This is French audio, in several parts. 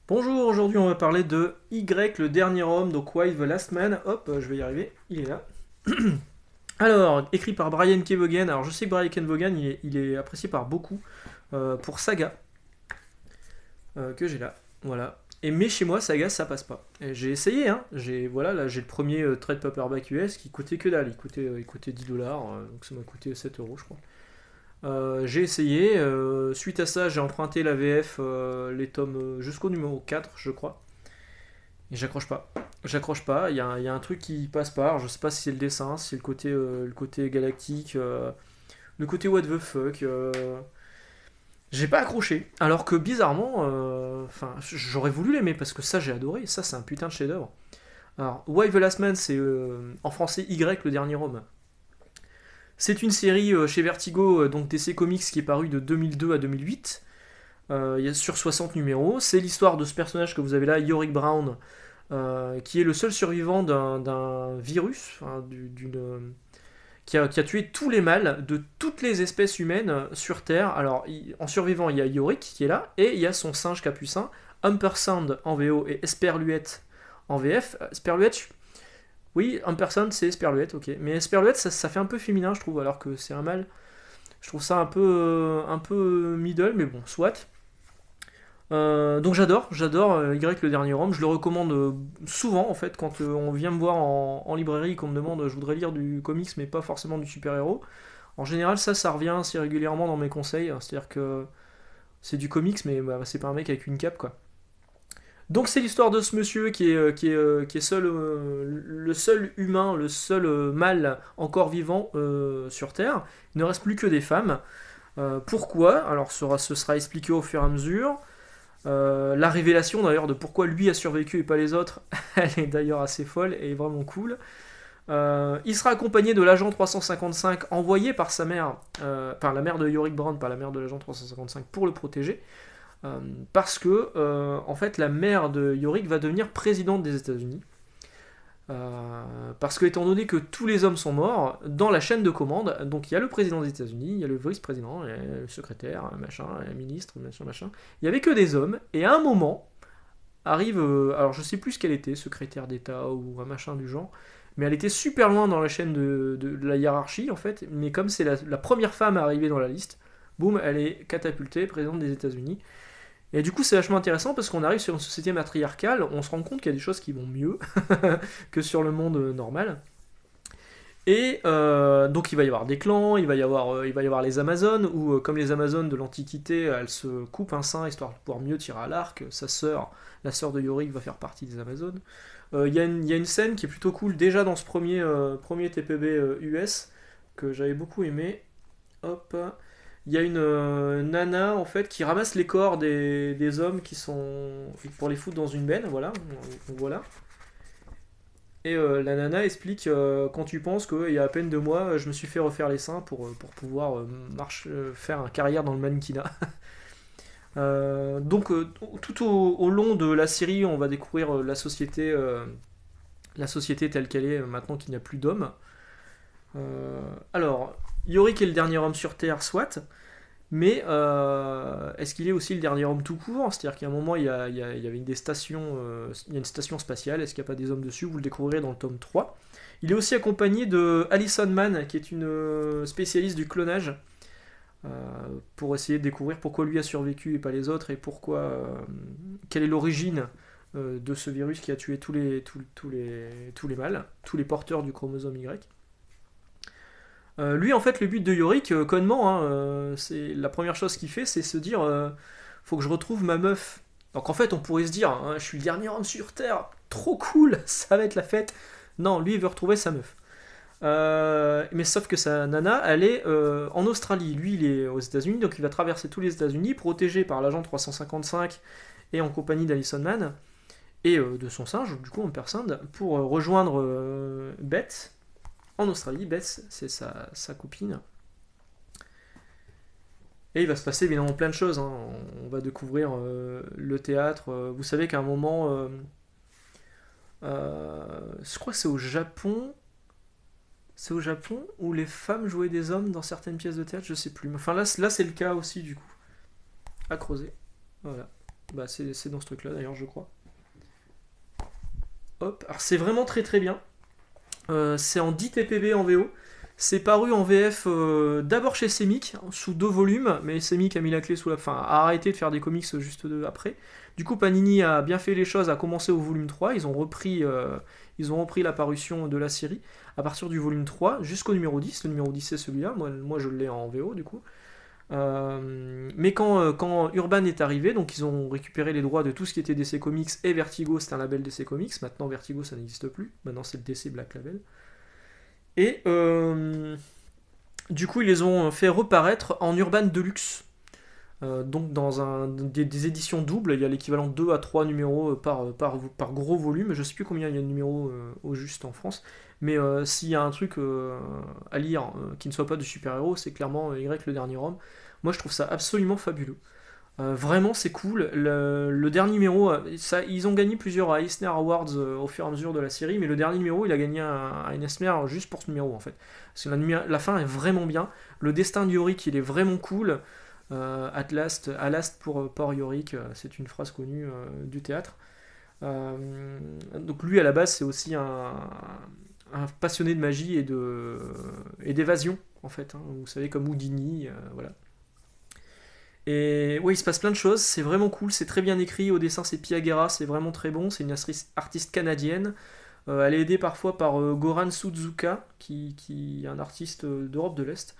Bonjour, aujourd'hui on va parler de Y, le dernier homme, donc Why the Last Man. Hop, je vais y arriver, il est là. Alors, écrit par Brian K. Vaughan. Alors je sais que Brian K. Vaughan il est apprécié par beaucoup pour Saga, que j'ai là. Voilà. Mais chez moi, Saga, ça passe pas. Et j'ai essayé, hein. Voilà, là j'ai le premier trade paperback US qui coûtait que dalle. Il coûtait 10 dollars, donc ça m'a coûté 7 euros, je crois. J'ai essayé, suite à ça j'ai emprunté la VF, les tomes jusqu'au numéro 4 je crois, et j'accroche pas. J'accroche pas, il y a un truc qui passe pas. Alors, je sais pas si c'est le dessin, si c'est le côté galactique, le côté what the fuck. J'ai pas accroché. Alors que bizarrement, enfin, j'aurais voulu l'aimer parce que ça j'ai adoré, ça c'est un putain de chef-d'œuvre. Alors, Why the Last Man, c'est en français Y, le dernier homme. C'est une série chez Vertigo, donc DC Comics, qui est parue de 2002 à 2008. Il y a sur 60 numéros. C'est l'histoire de ce personnage que vous avez là, Yorick Brown, qui est le seul survivant d'un virus, enfin, qui a tué tous les mâles de toutes les espèces humaines sur Terre. Alors, en survivant, il y a Yorick qui est là, et il y a son singe capucin, Ampersand en VO et Esperluette en VF. Esperluette, oui, Ampersand c'est Esperluette, ok. Mais Esperluette, ça fait un peu féminin, je trouve, alors que c'est un mâle. Je trouve ça un peu middle, mais bon, soit. Donc j'adore Y le dernier homme, je le recommande souvent en fait quand on vient me voir en librairie, qu'on me demande je voudrais lire du comics mais pas forcément du super-héros. En général ça revient assez régulièrement dans mes conseils, c'est-à-dire que c'est du comics mais bah, c'est pas un mec avec une cape quoi. Donc c'est l'histoire de ce monsieur qui est seul, le seul humain, le seul mâle encore vivant sur Terre. Il ne reste plus que des femmes. Pourquoi? Alors ce sera expliqué au fur et à mesure. La révélation d'ailleurs de pourquoi lui a survécu et pas les autres, elle est d'ailleurs assez folle et vraiment cool. Il sera accompagné de l'agent 355 envoyé par sa mère, enfin la mère de Yorick Brown, pas la mère de l'agent 355, pour le protéger. Parce que en fait la mère de Yorick va devenir présidente des États-Unis. Parce que étant donné que tous les hommes sont morts dans la chaîne de commande, donc il y a le président des États-Unis, il y a le vice-président, le secrétaire, machin, le ministre, machin, machin. Il y avait que des hommes et à un moment arrive, alors je sais plus ce qu'elle était, secrétaire d'État ou un machin du genre, mais elle était super loin dans la chaîne de la hiérarchie en fait. Mais comme c'est la première femme à arriver dans la liste, boum, elle est catapultée présidente des États-Unis. Et du coup, c'est vachement intéressant parce qu'on arrive sur une société matriarcale, on se rend compte qu'il y a des choses qui vont mieux que sur le monde normal. Et donc il va y avoir des clans, il va y avoir les Amazones, où comme les Amazones de l'Antiquité, elles se coupent un sein histoire de pouvoir mieux tirer à l'arc. Sa sœur, la sœur de Yorick, va faire partie des Amazones. Il y a une scène qui est plutôt cool déjà dans ce premier TPB US que j'avais beaucoup aimé. Hop, il y a une nana en fait qui ramasse les corps des hommes qui sont pour les foutre dans une benne, voilà, voilà. Et la nana explique quand tu penses qu'il y a à peine 2 mois, je me suis fait refaire les seins pour pouvoir faire une carrière dans le mannequinat. Donc tout au long de la série, on va découvrir la société telle qu'elle est maintenant qu'il n'y a plus d'hommes. Alors, Yorick est le dernier homme sur Terre, soit. Mais est-ce qu'il est aussi le dernier homme tout court? C'est-à-dire qu'à un moment, il y avait des stations, il y a une station spatiale, est-ce qu'il n'y a pas des hommes dessus? Vous le découvrirez dans le tome 3. Il est aussi accompagné de Alison Mann, qui est une spécialiste du clonage, euh, pour essayer de découvrir pourquoi lui a survécu et pas les autres, et quelle est l'origine de ce virus qui a tué tous les mâles, tous les porteurs du chromosome Y. Lui, en fait, le but de Yorick, connement, hein, c'est la première chose qu'il fait, c'est se dire faut que je retrouve ma meuf. Donc en fait, on pourrait se dire hein, je suis le dernier homme sur Terre, trop cool, ça va être la fête. Non, lui, il veut retrouver sa meuf. Mais sauf que sa nana, elle est en Australie. Lui, il est aux États-Unis, donc il va traverser tous les États-Unis, protégé par l'agent 355 et en compagnie d'Alison Mann et de son singe, du coup en personne, pour rejoindre Beth en Australie. Beth, c'est sa copine. Et il va se passer évidemment plein de choses, hein. On va découvrir le théâtre. Vous savez qu'à un moment, je crois que c'est au Japon. C'est au Japon où les femmes jouaient des hommes dans certaines pièces de théâtre, je sais plus. Enfin là c'est le cas aussi du coup. À creuser. Voilà. Bah, c'est dans ce truc-là d'ailleurs, je crois. Hop, alors c'est vraiment très très bien. C'est en 10 TPB en VO. C'est paru en VF d'abord chez Semic, sous 2 volumes, mais Semic a mis la clé sous la fin, a arrêté de faire des comics juste après. Du coup, Panini a bien fait les choses, a commencé au volume 3, ils ont repris la parution de la série à partir du volume 3 jusqu'au numéro 10. Le numéro 10 c'est celui-là, moi je l'ai en VO du coup. Mais quand Urban est arrivé, donc ils ont récupéré les droits de tout ce qui était DC Comics et Vertigo, c'est un label DC Comics. Maintenant Vertigo ça n'existe plus, maintenant c'est le DC Black Label. Et du coup ils les ont fait reparaître en Urban Deluxe. Donc dans des éditions doubles, il y a l'équivalent de 2 à 3 numéros par gros volume. Je sais plus combien il y a de numéros au juste en France. Mais s'il y a un truc à lire qui ne soit pas de super-héros, c'est clairement Y le dernier homme. Moi je trouve ça absolument fabuleux. Vraiment c'est cool. Le dernier numéro, ils ont gagné plusieurs Eisner Awards au fur et à mesure de la série, mais le dernier numéro il a gagné un Eisner juste pour ce numéro en fait. Parce que la fin est vraiment bien. Le destin de Yorick il est vraiment cool. At last pour Yorick, c'est une phrase connue du théâtre. Donc lui à la base c'est aussi un passionné de magie et d'évasion en fait, hein. Vous savez comme Houdini, voilà. Et oui, il se passe plein de choses, c'est vraiment cool, c'est très bien écrit, au dessin c'est Pia Guerra, c'est vraiment très bon, c'est une artiste canadienne. Elle est aidée parfois par Goran Suzuka, qui est un artiste d'Europe de l'Est.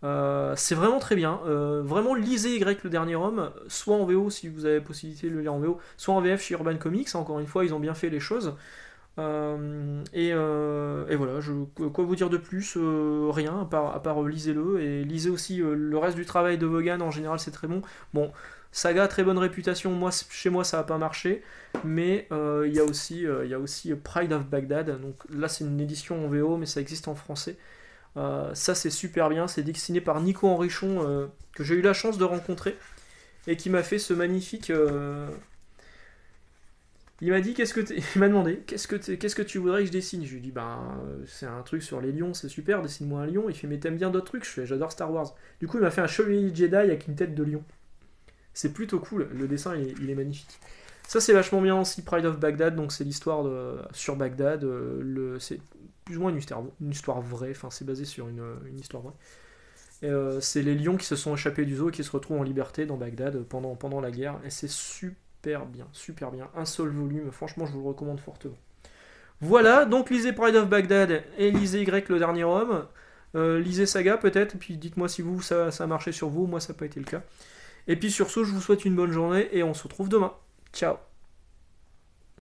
C'est vraiment très bien. Vraiment, lisez Y le dernier homme, soit en VO si vous avez la possibilité de le lire en VO, soit en VF chez Urban Comics. Encore une fois, ils ont bien fait les choses. Et voilà, quoi vous dire de plus? Rien, à part lisez-le. Et lisez aussi le reste du travail de Vaughan, en général, c'est très bon. Bon, Saga, très bonne réputation. Moi, chez moi, ça n'a pas marché. Mais il y a aussi Pride of Baghdad. Donc là, c'est une édition en VO, mais ça existe en français. Ça c'est super bien, c'est dessiné par Nico Henrichon que j'ai eu la chance de rencontrer et qui m'a fait ce magnifique. Il m'a dit il m'a demandé qu'est-ce que tu voudrais que je dessine. Je lui ai dit c'est un truc sur les lions, c'est super, dessine-moi un lion. Il fait mais t'aimes bien d'autres trucs. Je fais j'adore Star Wars. Du coup il m'a fait un chevalier Jedi avec une tête de lion. C'est plutôt cool, le dessin il est magnifique. Ça c'est vachement bien aussi, Pride of Baghdad, donc c'est l'histoire sur Bagdad, c'est plus ou moins une histoire vraie, enfin c'est basé sur une histoire vraie. Et, c'est les lions qui se sont échappés du zoo et qui se retrouvent en liberté dans Bagdad pendant la guerre, et c'est super bien, super bien. Un seul volume, franchement je vous le recommande fortement. Voilà, donc lisez Pride of Baghdad et lisez Y le dernier homme. Lisez Saga peut-être, et puis dites-moi si ça a marché sur vous, moi ça n'a pas été le cas. Et puis sur ce, je vous souhaite une bonne journée et on se retrouve demain. Ciao.